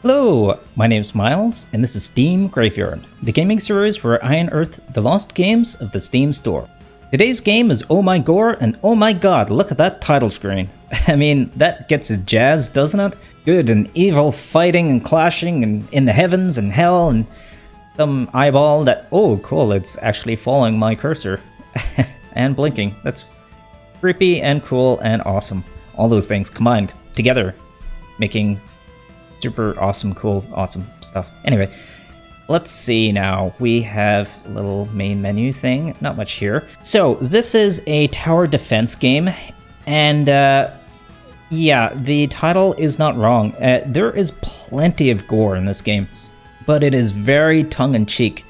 Hello, my name's Miles, and this is Steam Graveyard, the gaming series where I unearth the lost games of the Steam store. Today's game is Oh My Gore, and oh my god, look at that title screen. I mean, that gets a jazz, doesn't it? Good and evil fighting and clashing and in the heavens and hell and some eyeball that, oh cool, it's actually following my cursor. And blinking. That's creepy and cool and awesome. All those things combined together, making super awesome, cool, awesome stuff. Anyway, let's see now. We have a little main menu thing. Not much here. So, this is a tower defense game, and yeah, the title is not wrong. There is plenty of gore in this game, but it is very tongue-in-cheek.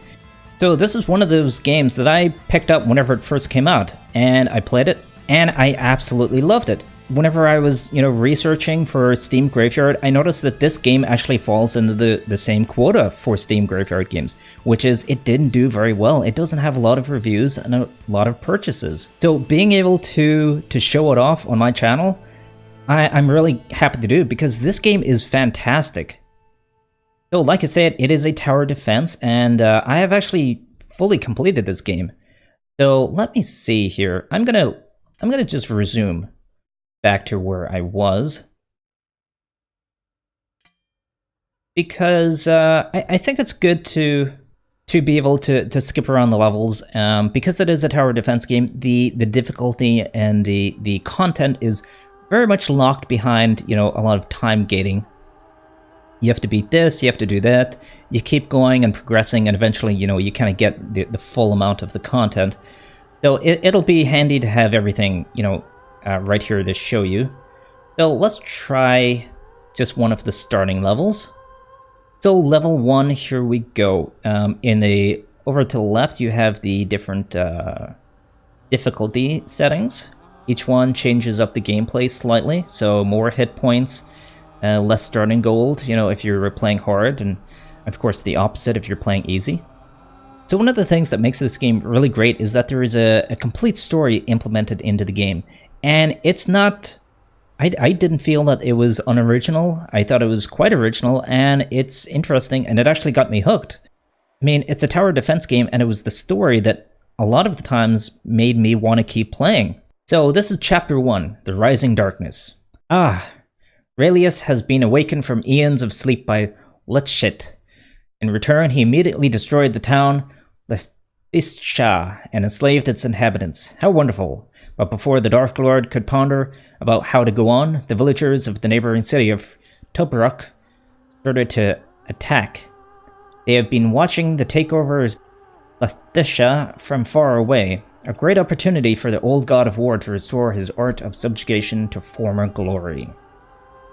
So this is one of those games that I picked up whenever it first came out, and I played it, and I absolutely loved it. Whenever I was, researching for Steam Graveyard, I noticed that this game actually falls into the same quota for Steam Graveyard games, which is it didn't do very well. It doesn't have a lot of reviews and a lot of purchases. So being able to show it off on my channel, I'm really happy to do, because this game is fantastic. So like I said, it is a tower defense, and I have actually fully completed this game. So let me see here. I'm gonna just resume back to where I was, because I think it's good to be able to skip around the levels, because it is a tower defense game. The difficulty and the content is very much locked behind a lot of time gating. You have to beat this, you have to do that. You keep going and progressing, and eventually you kind of get the full amount of the content. So it'll be handy to have everything right here to show you. So let's try just one of the starting levels. So level 1, here we go. Over to the left, you have the different difficulty settings. Each one changes up the gameplay slightly, so more hit points, less starting gold, if you're playing hard, and of course the opposite if you're playing easy. So one of the things that makes this game really great is that there is a complete story implemented into the game. And it's not... I didn't feel that it was unoriginal. I thought it was quite original, and it's interesting, and it actually got me hooked. I mean, it's a tower defense game, and it was the story that a lot of the times made me want to keep playing. So this is Chapter 1, The Rising Darkness. Raelius has been awakened from eons of sleep by Letshit. In return, he immediately destroyed the town Lethisha and enslaved its inhabitants. How wonderful! But before the Dark Lord could ponder about how to go on, the villagers of the neighboring city of Tobruk started to attack. They have been watching the takeover of Lethisha from far away, a great opportunity for the old god of war to restore his art of subjugation to former glory.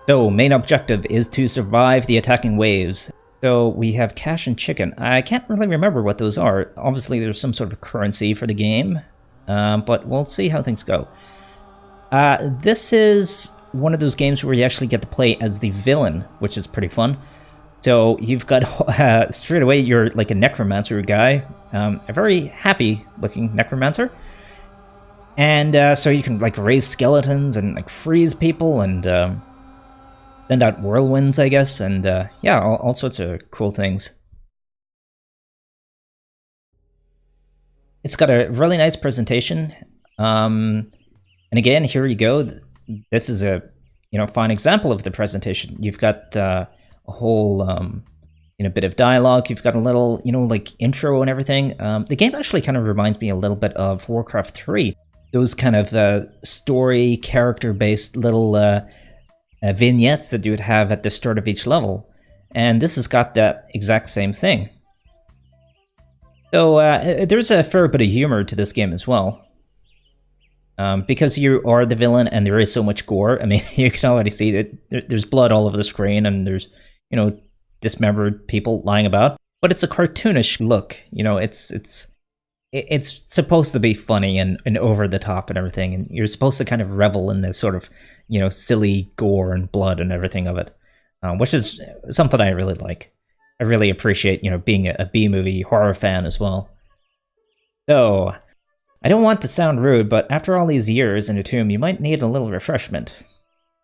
So, main objective is to survive the attacking waves. So we have cash and chicken. I can't really remember what those are. Obviously there's some sort of currency for the game, but we'll see how things go. This is one of those games where you actually get to play as the villain, which is pretty fun. So you've got, straight away, you're like a necromancer guy, a very happy looking necromancer. And so you can like raise skeletons and like freeze people and send out whirlwinds, I guess, and yeah, all sorts of cool things. It's got a really nice presentation, and again, here you go. This is a fine example of the presentation. You've got a whole bit of dialogue. You've got a little like intro and everything. The game actually kind of reminds me a little bit of Warcraft 3. Those kind of story character-based little vignettes that you would have at the start of each level, and this has got that exact same thing. So there's a fair bit of humor to this game as well, because you are the villain and there is so much gore. I mean, you can already see that there's blood all over the screen, and there's dismembered people lying about, but it's a cartoonish look. It's supposed to be funny and over the top and everything, and you're supposed to kind of revel in this sort of silly gore and blood and everything of it, which is something I really like. I really appreciate being a B-movie horror fan as well. So I don't want to sound rude, but after all these years in a tomb, you might need a little refreshment.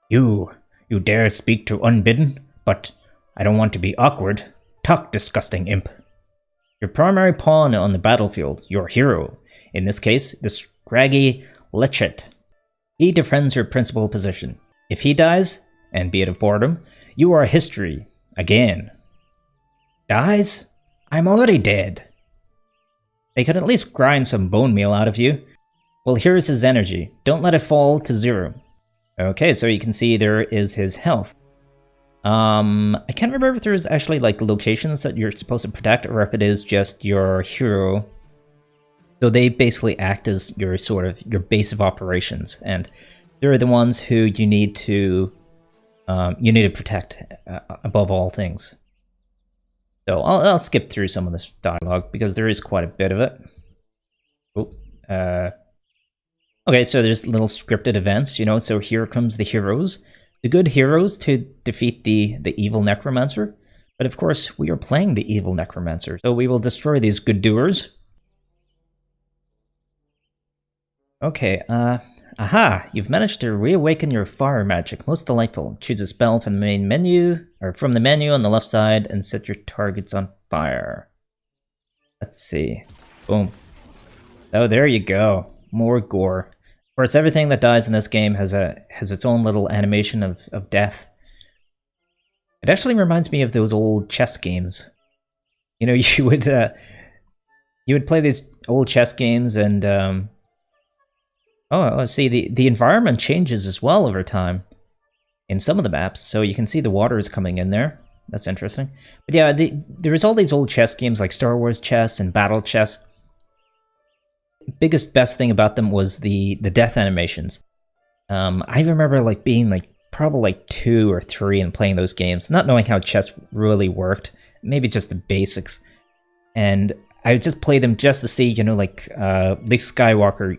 You dare speak to Unbidden? But I don't want to be awkward. Talk, disgusting imp. Your primary pawn on the battlefield, your hero. In this case, the scraggy Lichet. He defends your principal position. If he dies, and be it of boredom, you are history. Again. Dies? I'm already dead. They could at least grind some bone meal out of you. Well, here's his energy. Don't let it fall to 0. Okay, so you can see there is his health. I can't remember if there's actually like locations that you're supposed to protect or if it is just your hero. So they basically act as your sort of your base of operations, and they're the ones who you need to protect above all things. So I'll skip through some of this dialogue because there is quite a bit of it. Okay, so there's little scripted events, so here comes the heroes. The good heroes to defeat the evil necromancer. But of course, we are playing the evil necromancer, so we will destroy these good doers. Okay, aha! You've managed to reawaken your fire magic. Most delightful. Choose a spell from the main menu, or from the menu on the left side, and set your targets on fire. Let's see. Boom. Oh, there you go. More gore. Of course, everything that dies in this game has its own little animation of death. It actually reminds me of those old chess games. You would play these old chess games, and see, the environment changes as well over time in some of the maps. So you can see the water is coming in there. That's interesting. But yeah, there's all these old chess games like Star Wars chess and Battle chess. Best thing about them was the death animations. I remember being probably 2 or 3 and playing those games, not knowing how chess really worked, maybe just the basics. And I would just play them just to see, Luke Skywalker,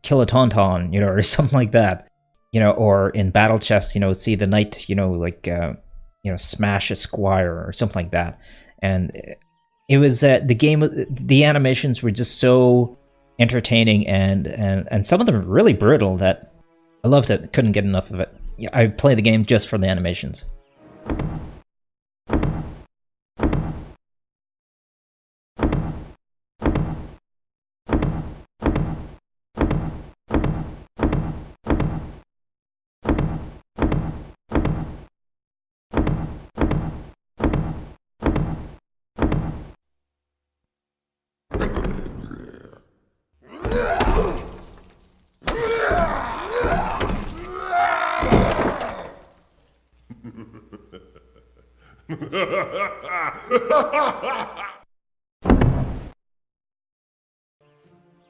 kill a tauntaun, or something like that. Or in battle chess, see the knight, smash a squire or something like that. And it was the animations were just so entertaining and some of them really brutal that I loved it. Couldn't get enough of it. I play the game just for the animations.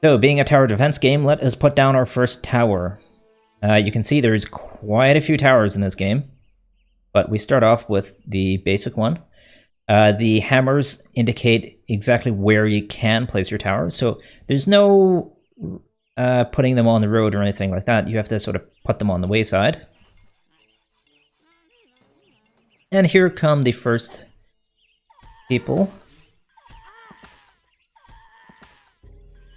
So, being a tower defense game, let us put down our first tower. You can see there's quite a few towers in this game, but we start off with the basic one. The hammers indicate exactly where you can place your tower, so there's no putting them on the road or anything like that. You have to sort of put them on the wayside. And here come the first people.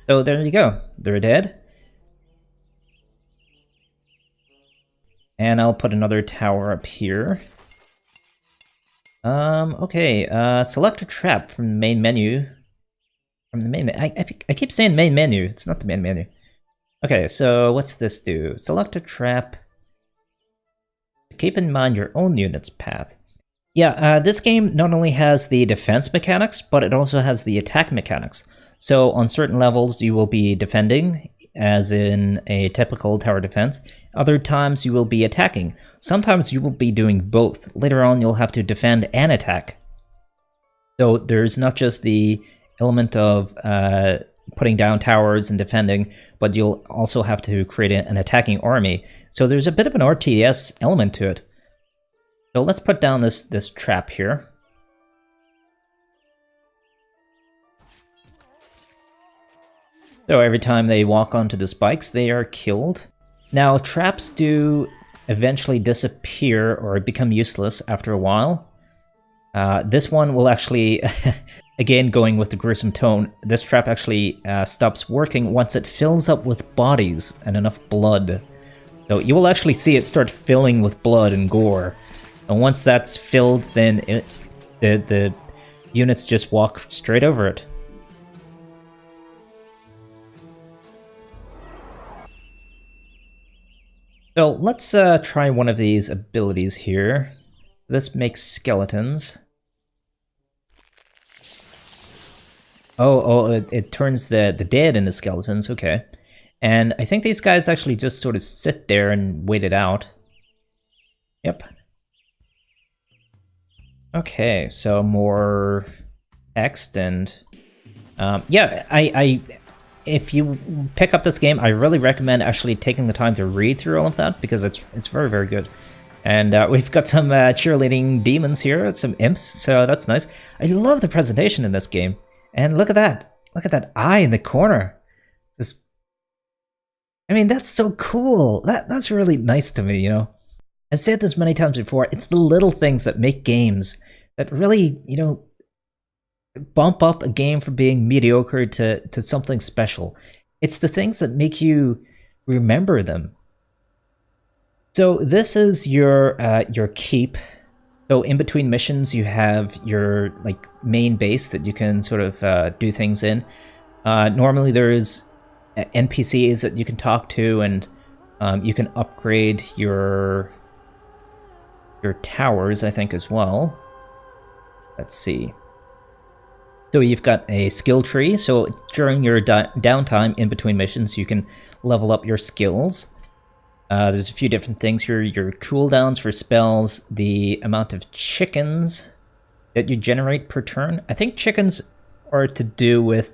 So there you go. They're dead. And I'll put another tower up here. Okay, select a trap from the main menu. From the main I keep saying main menu. It's not the main menu. Okay, so what's this do? Select a trap. Keep in mind your own unit's path. Yeah, this game not only has the defense mechanics, but it also has the attack mechanics. So on certain levels you will be defending, as in a typical tower defense. Other times you will be attacking. Sometimes you will be doing both. Later on you'll have to defend and attack. So there's not just the element of putting down towers and defending, but you'll also have to create an attacking army. So there's a bit of an RTS element to it. So let's put down this trap here. So every time they walk onto the spikes, they are killed. Now, traps do eventually disappear or become useless after a while. This one will actually, again going with the gruesome tone, this trap actually stops working once it fills up with bodies and enough blood. So you will actually see it start filling with blood and gore. And once that's filled, then the units just walk straight over it. So let's try one of these abilities here. This makes skeletons. Oh, it turns the dead into skeletons, okay. And I think these guys actually just sort of sit there and wait it out. Yep. Okay, so more text and... yeah, if you pick up this game, I really recommend actually taking the time to read through all of that, because it's very, very good. And we've got some cheerleading demons here, some imps, so that's nice. I love the presentation in this game. And look at that. Look at that eye in the corner. I mean, that's so cool. That's really nice to me, you know. I've said this many times before. It's the little things that make games that really, you know, bump up a game from being mediocre to something special. It's the things that make you remember them. So this is your keep. So in between missions, you have your like main base that you can sort of do things in. Normally there's NPCs that you can talk to, and you can upgrade your towers, I think, as well. Let's see. So you've got a skill tree. So during your downtime in between missions, you can level up your skills. There's a few different things here. Your cooldowns for spells, the amount of chickens that you generate per turn. I think chickens are to do with,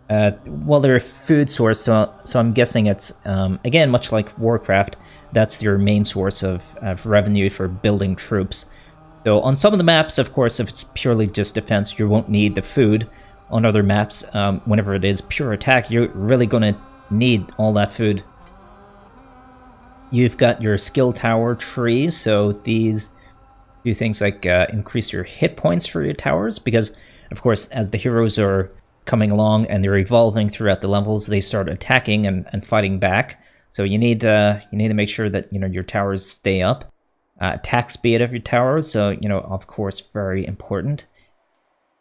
well, they're a food source, so I'm guessing it's, again, much like Warcraft, that's your main source of revenue for building troops. So on some of the maps, of course, if it's purely just defense, you won't need the food. On other maps, whenever it is pure attack, you're really going to need all that food. You've got your skill tower trees, so these do things like increase your hit points for your towers, because, of course, as the heroes are coming along and they're evolving throughout the levels, they start attacking and fighting back. So you need to make sure that, you know, your towers stay up. Attack speed of your towers, so, you know, of course, very important.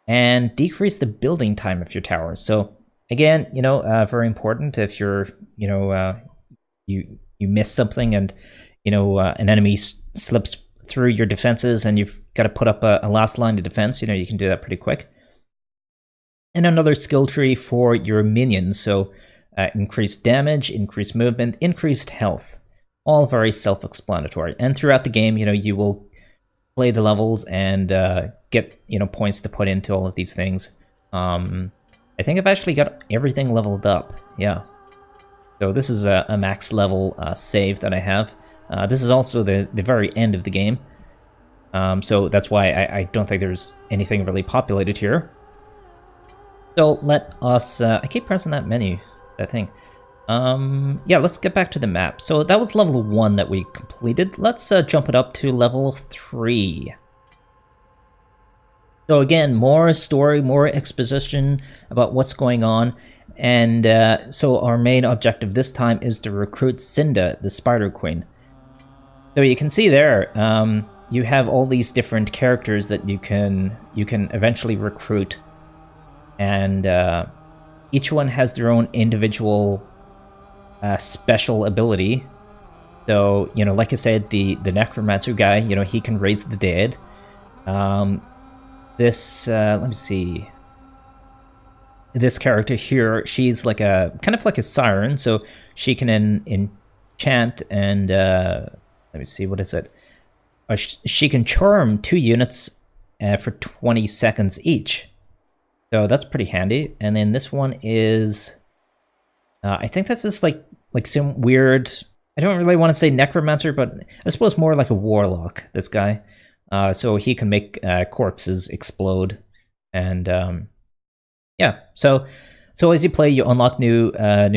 And decrease the building time of your towers. So again, you know, very important if you're, you know, you miss something and, you know, an enemy slips through your defenses and you've got to put up a last line of defense, you know, you can do that pretty quick. And another skill tree for your minions, so increased damage, increased movement, increased health. All very self-explanatory. And throughout the game, you know, you will play the levels and get, you know, points to put into all of these things. I think I've actually got everything leveled up, yeah. So this is a max level save that I have. This is also the very end of the game. So that's why I don't think there's anything really populated here. So let us... I keep pressing that menu, that thing. Yeah, let's get back to the map. So that was level 1 that we completed. Let's jump it up to level 3. So again, more story, more exposition about what's going on. And so our main objective this time is to recruit Cinda, the Spider Queen. So you can see there, you have all these different characters that you can eventually recruit. And each one has their own individual special ability. So, you know, like I said, the Necromancer guy, you know, he can raise the dead. This, let me see. This character here, she's like a kind of like a siren, so she can enchant and let me see, what is it? She can charm 2 units for 20 seconds each. So that's pretty handy. And then this one is, I think this is like some weird, I don't really want to say necromancer, but I suppose more like a warlock, this guy. So he can make corpses explode. And yeah, so as you play, you unlock new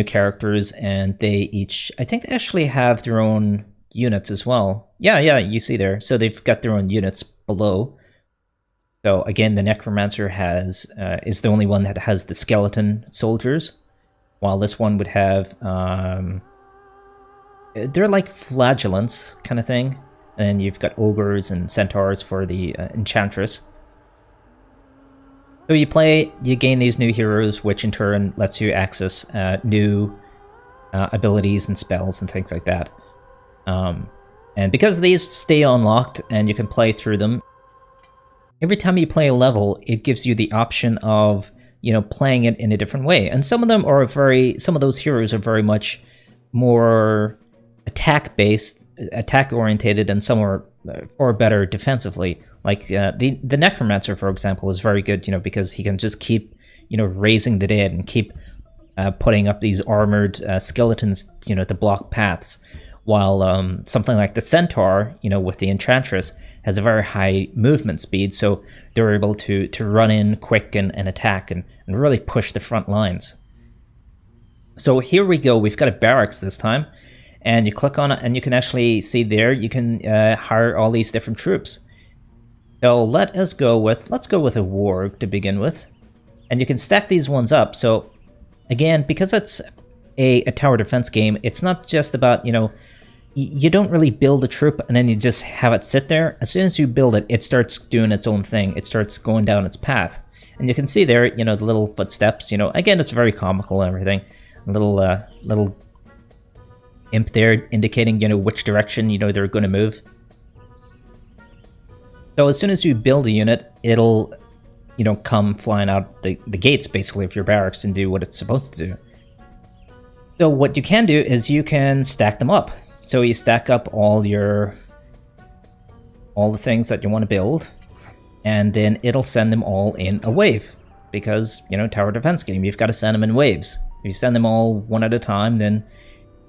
characters, and they each, I think, they actually have their own units as well. Yeah, you see there. So they've got their own units below. So again, the Necromancer is the only one that has the skeleton soldiers, while this one would have they're like flagellants kind of thing. And then you've got ogres and centaurs for the enchantress. So you gain these new heroes, which in turn lets you access new abilities and spells and things like that. And because these stay unlocked and you can play through them, every time you play a level, it gives you the option of, playing it in a different way. And some of them are some of those heroes are very much more attack-based, attack-orientated, and some are far better defensively. Like the Necromancer, for example, is very good, because he can just keep, raising the dead and keep putting up these armored skeletons, to block paths. While something like the Centaur, with the Enchantress, has a very high movement speed, so they're able to run in quick and attack and really push the front lines. So here we go, we've got a barracks this time, and you click on it and you can actually see there, you can hire all these different troops. So let's go with a warg to begin with, and you can stack these ones up. So again, because it's a tower defense game, it's not just about, you don't really build a troop and then you just have it sit there. As soon as you build it, it starts doing its own thing. It starts going down its path. And you can see there, the little footsteps, again, it's very comical and everything. A little imp there indicating, which direction, they're going to move. So as soon as you build a unit, it'll, come flying out the gates, basically, of your barracks and do what it's supposed to do. So what you can do is you can stack them up. So you stack up all the things that you want to build, and then it'll send them all in a wave. Because, tower defense game, you've got to send them in waves. If you send them all one at a time, then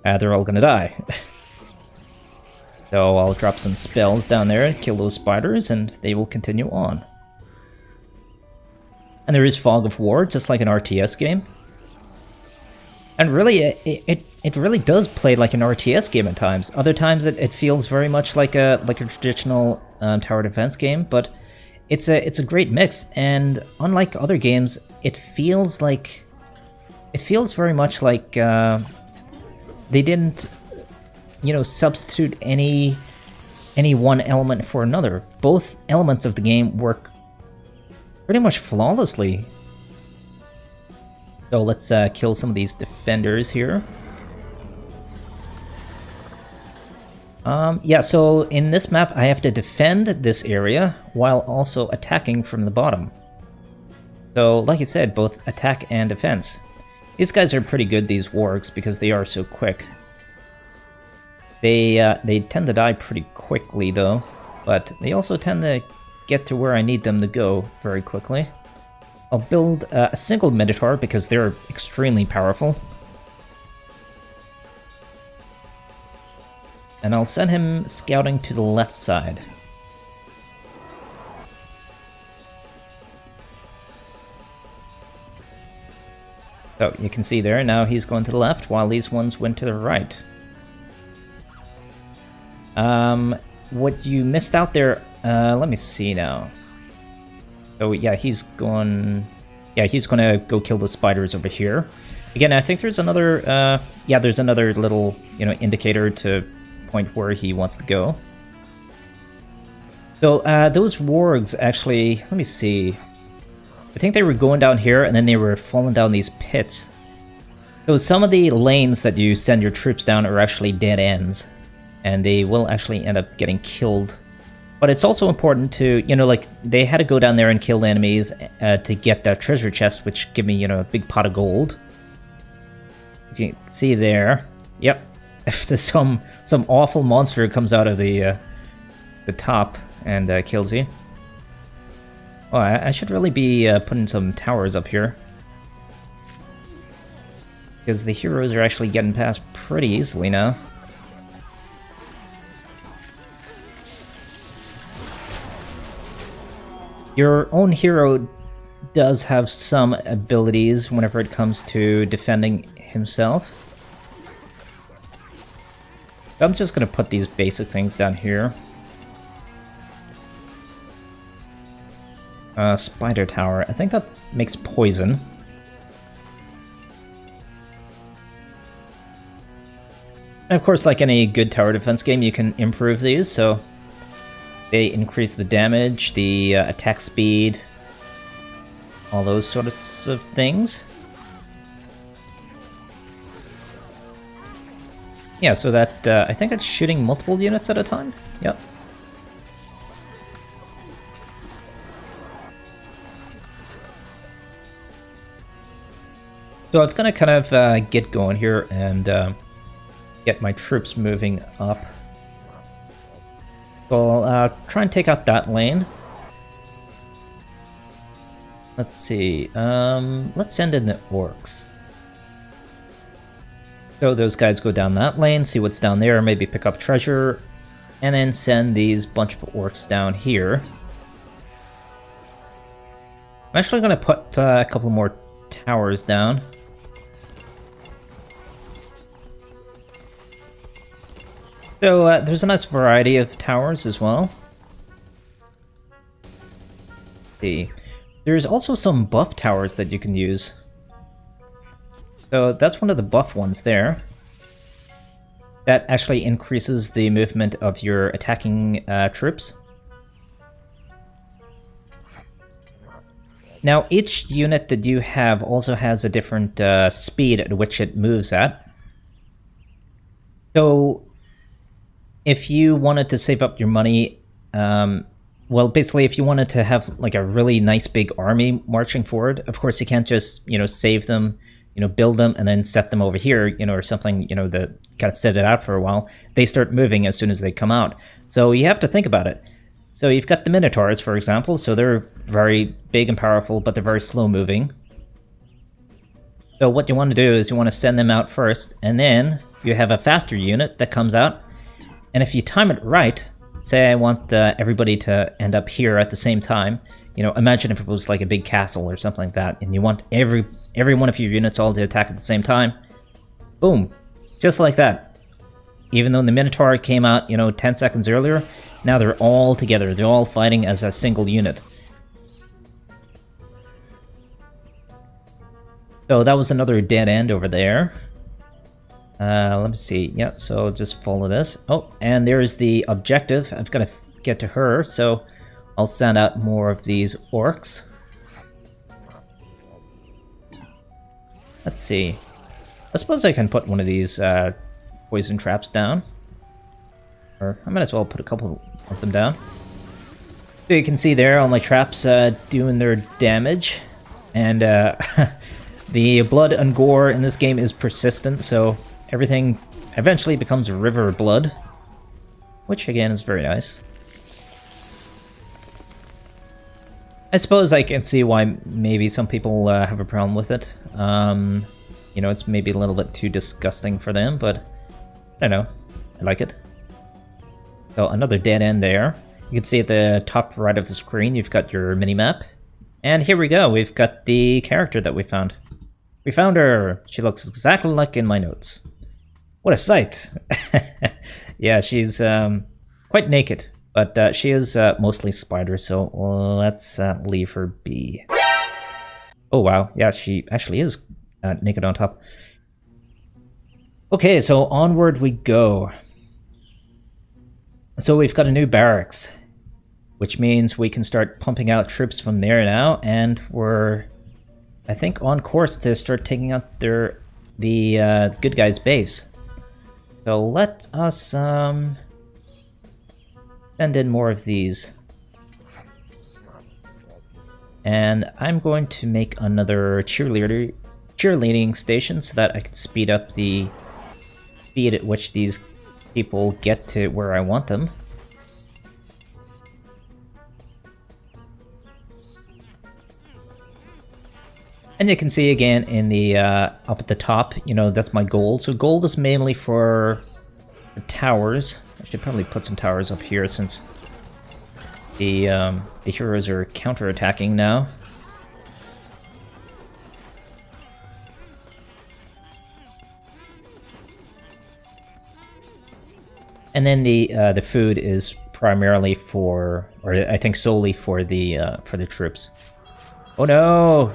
they're all going to die. So I'll drop some spells down there and kill those spiders, and they will continue on. And there is Fog of War, just like an RTS game. And really, it really does play like an RTS game at times. Other times it feels very much like a traditional tower defense game, but it's a great mix. And unlike other games, it feels very much like they didn't, substitute any one element for another. Both elements of the game work pretty much flawlessly. So let's kill some of these defenders here. Yeah, so in this map I have to defend this area while also attacking from the bottom. So like I said, both attack and defense. These guys are pretty good, these wargs, because they are so quick. They tend to die pretty quickly though, but they also tend to get to where I need them to go very quickly. I'll build a single Minotaur because they're extremely powerful. And I'll send him scouting to the left side. So you can see there, now he's going to the left while these ones went to the right. What you missed out there, let me see now. So yeah, he's gonna go kill the spiders over here. Again, I think there's another, there's another little, indicator to point where he wants to go. So those wargs actually, let me see. I think they were going down here and then they were falling down these pits. So some of the lanes that you send your troops down are actually dead ends, and they will actually end up getting killed. But it's also important to, like, they had to go down there and kill the enemies to get that treasure chest, which give me, a big pot of gold. You can see there. Yep. There's some awful monster comes out of the top and kills you. Oh, I should really be putting some towers up here. Because the heroes are actually getting past pretty easily now. Your own hero does have some abilities whenever it comes to defending himself. I'm just going to put these basic things down here. Spider tower. I think that makes poison. And of course, like any good tower defense game, you can improve these, so They increase the damage, the attack speed, all those sorts of things. Yeah, so that, I think it's shooting multiple units at a time? Yep. So I'm gonna kind of get going here and get my troops moving up. So I'll try and take out that lane. Let's see, let's send in the orcs. So those guys go down that lane, see what's down there, maybe pick up treasure, and then send these bunch of orcs down here. I'm actually going to put a couple more towers down. So there's a nice variety of towers as well. Let's see. There's also some buff towers that you can use. So that's one of the buff ones there. That actually increases the movement of your attacking troops. Now, each unit that you have also has a different speed at which it moves at. So, if you wanted to save up your money, well, basically, if you wanted to have like a really nice big army marching forward, of course, you can't just, save them, build them and then set them over here, or something, that kind of set it out for a while. They start moving as soon as they come out. So you have to think about it. So you've got the Minotaurs, for example, so they're very big and powerful, but they're very slow moving. So what you want to do is you want to send them out first, and then you have a faster unit that comes out. And if you time it right, say I want everybody to end up here at the same time, imagine if it was like a big castle or something like that, and you want every one of your units all to attack at the same time. Boom. Just like that. Even though the Minotaur came out, 10 seconds earlier, now they're all together. They're all fighting as a single unit. So that was another dead end over there. Let me see. Yep, so just follow this. Oh, and there's the objective. I've got to get to her, so I'll send out more of these orcs. Let's see. I suppose I can put one of these poison traps down. Or I might as well put a couple of them down. So you can see there all my traps doing their damage. And the blood and gore in this game is persistent, so everything eventually becomes river blood. Which again is very nice. I suppose I can see why maybe some people have a problem with it. It's maybe a little bit too disgusting for them, but I don't know. I like it. So another dead end there. You can see at the top right of the screen, you've got your mini-map. And here we go, we've got the character that we found. We found her! She looks exactly like in my notes. What a sight! Yeah, she's quite naked. But she is mostly spider, so let's leave her be. Oh wow, yeah, she actually is naked on top. Okay, so onward we go. So we've got a new barracks, which means we can start pumping out troops from there now, and we're, I think, on course to start taking out the good guys' base. So let us send in more of these. And I'm going to make another cheerleading station so that I can speed up the speed at which these people get to where I want them. And you can see again in the up at the top, that's my gold. So gold is mainly for the towers. I should probably put some towers up here since the heroes are counter-attacking now. And then the food is primarily for, or I think solely for the troops. Oh no!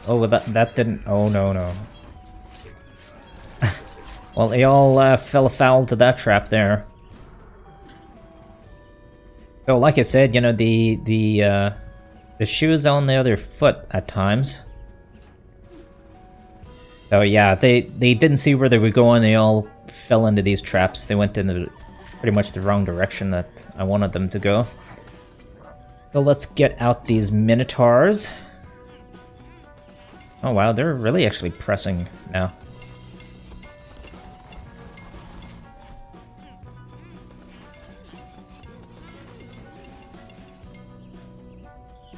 Oh, well, that didn't. Oh no. Well, they all fell foul to that trap there. So, like I said, you know, the shoe is on the other foot at times. So yeah, they didn't see where they were going. They all fell into these traps. They went in pretty much the wrong direction that I wanted them to go. So let's get out these Minotaurs. Oh wow, they're really actually pressing now.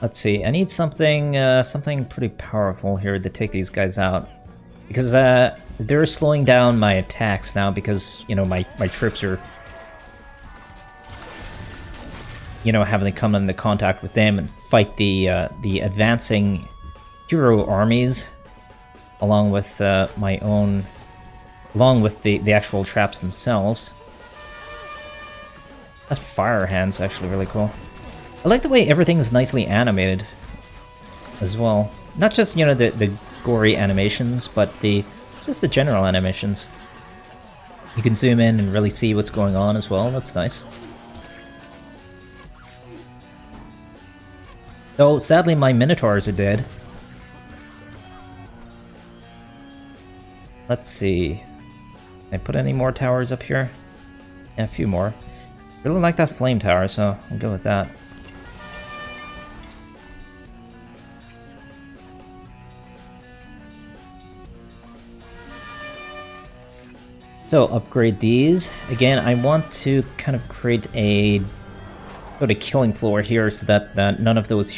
Let's see, I need something something pretty powerful here to take these guys out. Because they're slowing down my attacks now because, you know, my troops are, you know, having to come into contact with them and fight the advancing hero armies along with my own, along with the actual traps themselves. That fire hand's actually really cool. I like the way everything's nicely animated as well. Not just, you know, the gory animations, but just the general animations. You can zoom in and really see what's going on as well. That's nice. So sadly my Minotaurs are dead. Let's see. Can I put any more towers up here? Yeah, a few more. Really like that flame tower, so I'll go with that. So upgrade these. Again, I want to kind of create a sort of killing floor here so that none of those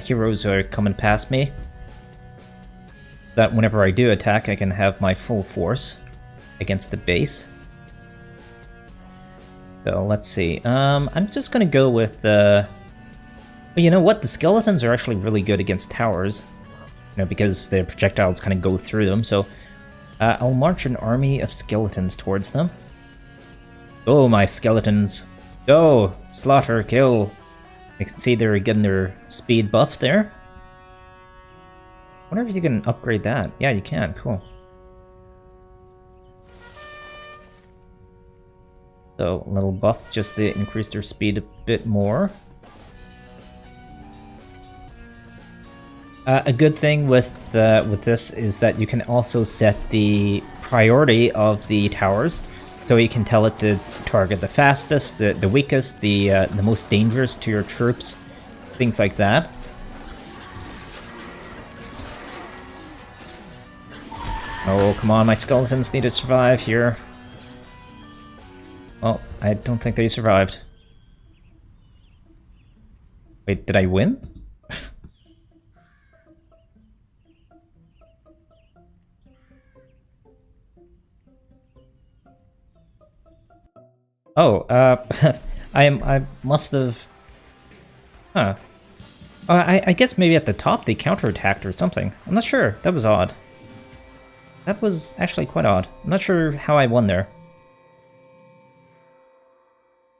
heroes are coming past me. That whenever I do attack, I can have my full force against the base. So let's see. I'm just gonna go with you know what? The skeletons are actually really good against towers. You know, because their projectiles kind of go through them. So I'll march an army of skeletons towards them. Go, my skeletons. Go! Slaughter, kill. You can see they're getting their speed buff there. I wonder if you can upgrade that. Yeah, you can. Cool. So, a little buff just to increase their speed a bit more. A good thing with this is that you can also set the priority of the towers, so you can tell it to target the fastest, the weakest, the most dangerous to your troops, things like that. Oh, come on, my skeletons need to survive here. Well, I don't think they survived. Wait, did I win? Oh, I must have... Huh. I guess maybe at the top they counterattacked or something. I'm not sure. That was odd. That was actually quite odd. I'm not sure how I won there.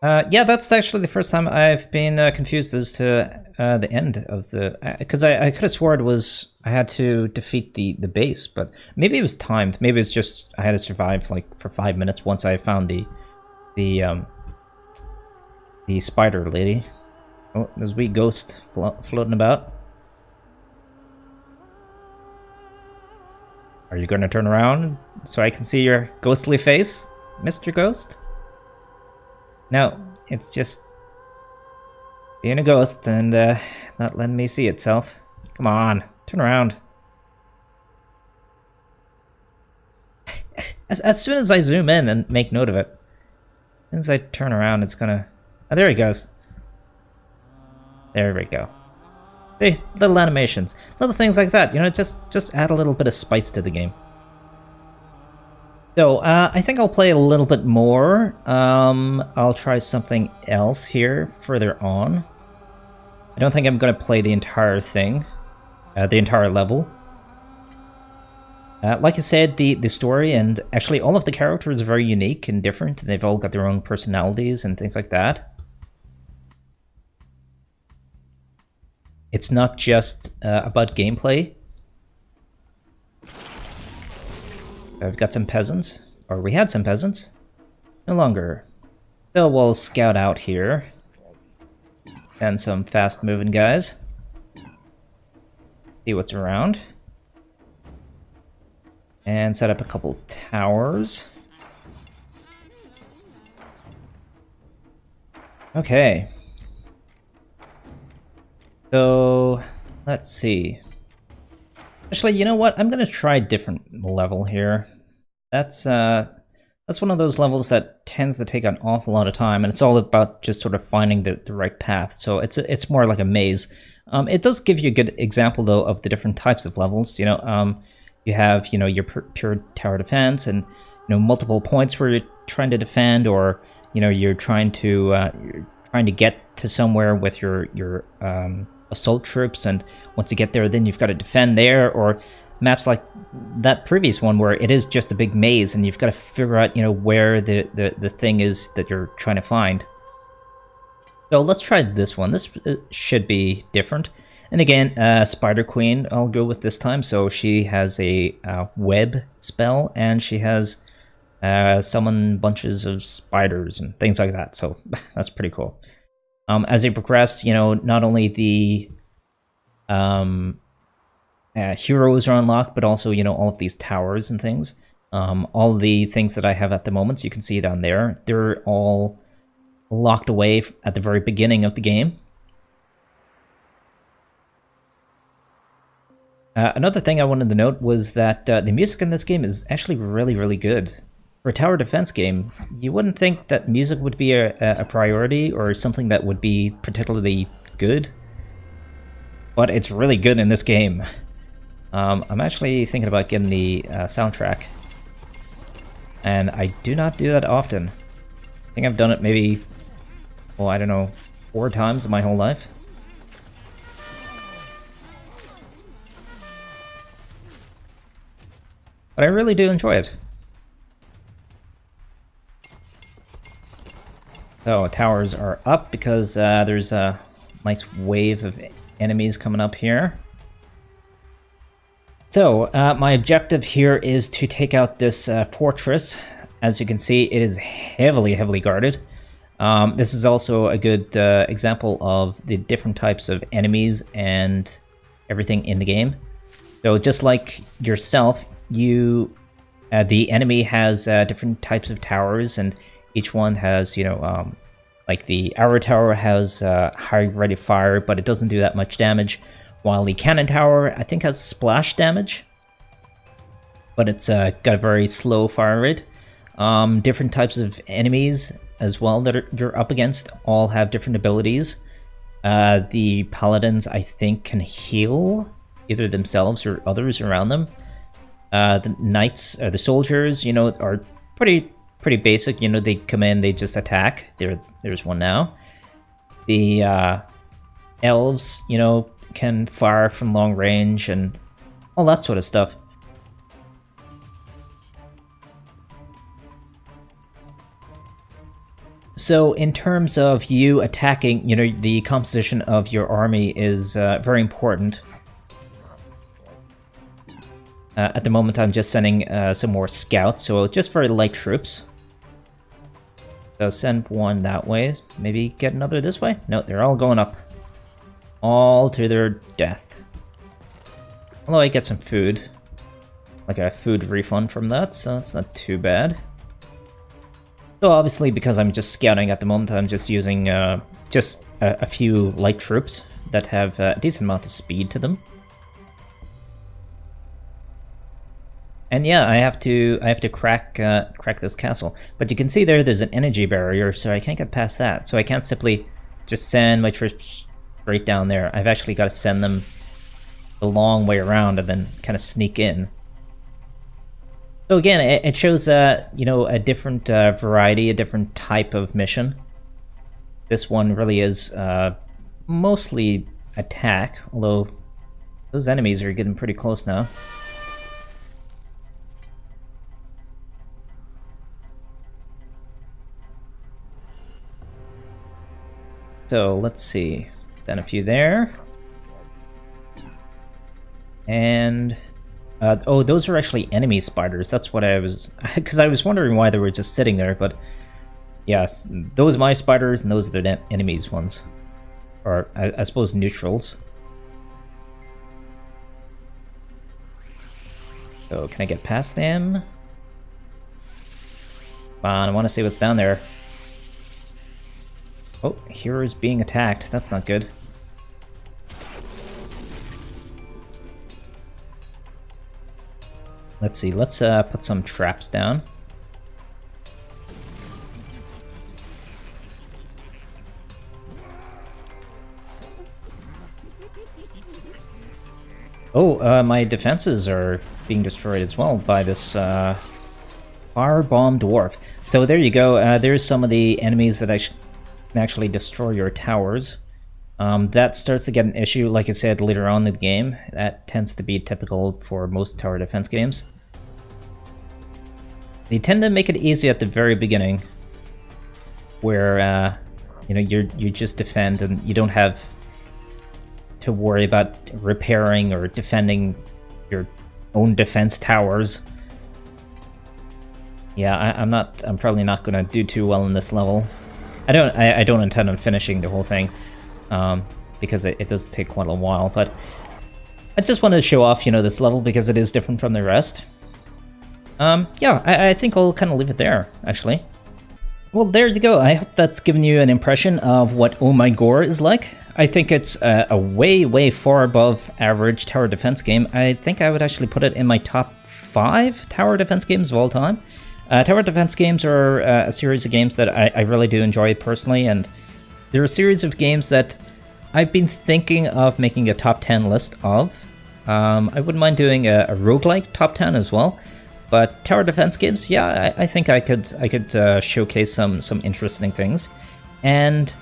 Yeah, that's actually the first time I've been confused as to the end of the... Because I could have sworn it was... I had to defeat the base, but maybe it was timed. Maybe it's just I had to survive like for 5 minutes once I found the spider lady. Oh, there's a wee ghost floating about. Are you going to turn around so I can see your ghostly face, Mr. Ghost? No, it's just being a ghost and not letting me see itself. Come on, turn around. As soon as I zoom in and make note of it, as soon as I turn around, it's gonna... Oh, there he goes. There we go. See, little animations. Little things like that, you know, just add a little bit of spice to the game. So, I think I'll play a little bit more. I'll try something else here further on. I don't think I'm gonna play the entire thing. The entire level. Like I said, the story and actually all of the characters are very unique and different. They've all got their own personalities and things like that. It's not just about gameplay. I've got some peasants, or we had some peasants. No longer. So we'll scout out here. And some fast-moving guys. See what's around. And set up a couple towers. Okay. So, let's see. Actually, you know what? I'm gonna try a different level here. That's one of those levels that tends to take an awful lot of time, and it's all about just sort of finding the right path. So it's more like a maze. It does give you a good example, though, of the different types of levels. You have, your pure tower defense, and multiple points where you're trying to defend, or you're trying to get to somewhere with your assault troops, and once you get there, then you've got to defend there, or maps like that previous one where it is just a big maze, and you've got to figure out where the thing is that you're trying to find. So let's try this one. This should be different. And again, Spider Queen I'll go with this time. So she has a web spell, and she has summon bunches of spiders and things like that. So that's pretty cool. As you progress, not only the heroes are unlocked, but also, all of these towers and things. All the things that I have at the moment, you can see down there, they're all locked away at the very beginning of the game. Another thing I wanted to note was that the music in this game is actually really, really good. For a tower defense game, you wouldn't think that music would be a priority or something that would be particularly good, but it's really good in this game. I'm actually thinking about getting the soundtrack, and I do not do that often. I think I've done it maybe, well, I don't know, 4 times in my whole life. But I really do enjoy it. So, towers are up because there's a nice wave of enemies coming up here. So, my objective here is to take out this fortress. As you can see, it is heavily, heavily guarded. This is also a good example of the different types of enemies and everything in the game. So, just like yourself, the enemy has different types of towers, and each one has, like the arrow tower has high rate of fire, but it doesn't do that much damage. While the cannon tower, I think, has splash damage, but it's got a very slow fire rate. Different types of enemies as well that you're up against all have different abilities. The paladins, I think, can heal either themselves or others around them. The knights, the soldiers, are pretty basic. They come in, they just attack. There's one now. The elves, can fire from long range and all that sort of stuff. So in terms of you attacking, the composition of your army is very important. At the moment, I'm just sending some more scouts, so just very light troops. So send one that way. Maybe get another this way? No, they're all going up. All to their death. Although I get some food. Like a food refund from that, so it's not too bad. So obviously, because I'm just scouting at the moment, I'm just using just a few light troops that have a decent amount of speed to them. And yeah, I have to crack this castle. But you can see there's an energy barrier, so I can't get past that. So I can't simply just send my troops straight down there. I've actually got to send them the long way around and then kind of sneak in. So again, it shows a different variety, a different type of mission. This one really is mostly attack, although those enemies are getting pretty close now. So let's see, done a few there. And oh, those are actually enemy spiders. That's what I was, because I was wondering why they were just sitting there. But yes, those are my spiders, and those are the enemies ones. Or, I suppose, neutrals. So, can I get past them? Come on, I want to see what's down there. Oh, hero's being attacked. That's not good. Let's see, let's put some traps down. Oh, my defenses are being destroyed as well by this Firebomb Dwarf. So there you go, there's some of the enemies that can actually destroy your towers. That starts to get an issue, like I said, later on in the game. That tends to be typical for most tower defense games. They tend to make it easy at the very beginning, where you know, you just defend and you don't have to worry about repairing or defending your own defense towers. Yeah, I'm probably not gonna do too well in this level. I don't intend on finishing the whole thing, because it does take quite a while, but I just wanted to show off, you know, this level because it is different from the rest. Yeah, I think I'll kind of leave it there, actually. Well, there you go. I hope that's given you an impression of what Oh My Gore is like. I think it's a way far above average tower defense game. I think I would actually put it in my top 5 tower defense games of all time. Tower defense games are a series of games that I really do enjoy personally, and they're a series of games that I've been thinking of making a top 10 list of. I wouldn't mind doing a roguelike top 10 as well. But tower defense games, yeah, I think I could showcase some interesting things, and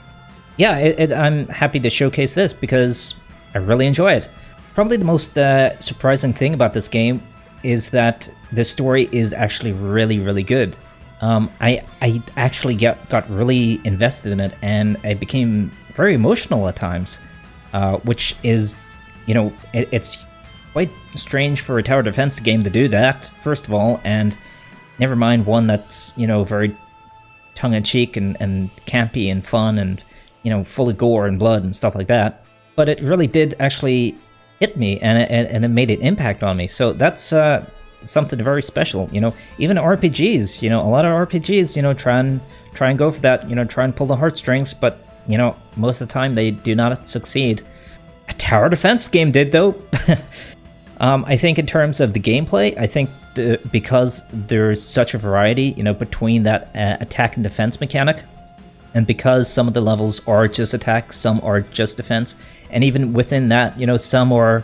yeah, I'm happy to showcase this because I really enjoy it. Probably the most surprising thing about this game is that the story is actually really good. I actually got really invested in it, and I became very emotional at times, which is, you know, it's quite strange for a tower defense game to do that, first of all, and never mind one that's, you know, very tongue-in-cheek and campy and fun and, you know, full of gore and blood and stuff like that. But it really did actually hit me, and it made an impact on me. So that's something very special, you know. Even RPGs, you know, a lot of RPGs, you know, try and go for that, you know, try and pull the heartstrings, but, you know, most of the time they do not succeed. A tower defense game did, though. I think in terms of the gameplay, I think because there's such a variety, you know, between that attack and defense mechanic, and because some of the levels are just attack, some are just defense, and even within that, you know, some are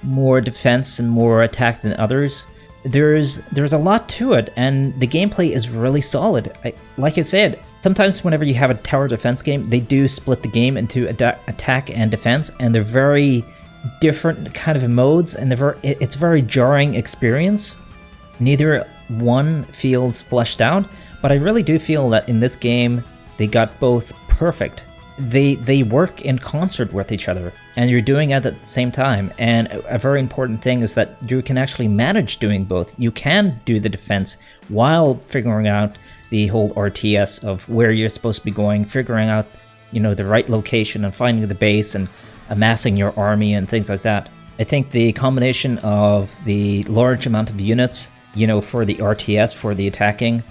more defense and more attack than others, there's a lot to it, and the gameplay is really solid. Like I said, sometimes whenever you have a tower defense game, they do split the game into attack and defense, and they're very different kind of modes, and it's a very jarring experience. Neither one feels fleshed out, but I really do feel that in this game they got both perfect. They work in concert with each other, and you're doing it at the same time. And a very important thing is that you can actually manage doing both. You can do the defense while figuring out the whole RTS of where you're supposed to be going, figuring out, you know, the right location and finding the base and amassing your army and things like that. I think the combination of the large amount of units, you know, for the RTS, for the attacking,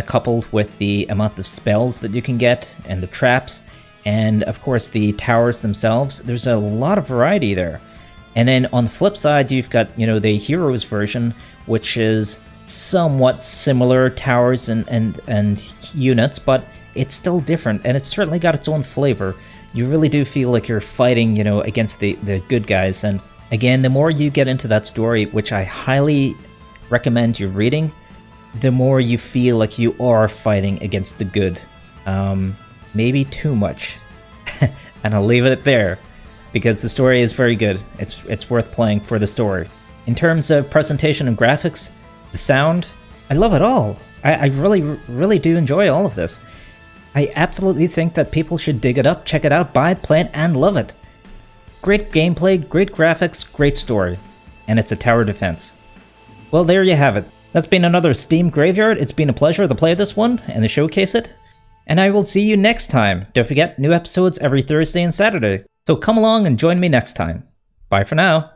coupled with the amount of spells that you can get and the traps, and of course the towers themselves, there's a lot of variety there. And then on the flip side, you've got, you know, the Heroes version, which is somewhat similar towers and units, but it's still different, and it's certainly got its own flavor. You really do feel like you're fighting, you know, against the good guys. And again, the more you get into that story, which I highly recommend you reading, the more you feel like you are fighting against the good. Maybe too much. And I'll leave it there, because the story is very good. It's worth playing for the story. In terms of presentation and graphics, the sound, I love it all. I really do enjoy all of this. I absolutely think that people should dig it up, check it out, buy it, play it, and love it. Great gameplay, great graphics, great story. And it's a tower defense. Well, there you have it. That's been another Steam Graveyard. It's been a pleasure to play this one and to showcase it. And I will see you next time. Don't forget, new episodes every Thursday and Saturday. So come along and join me next time. Bye for now.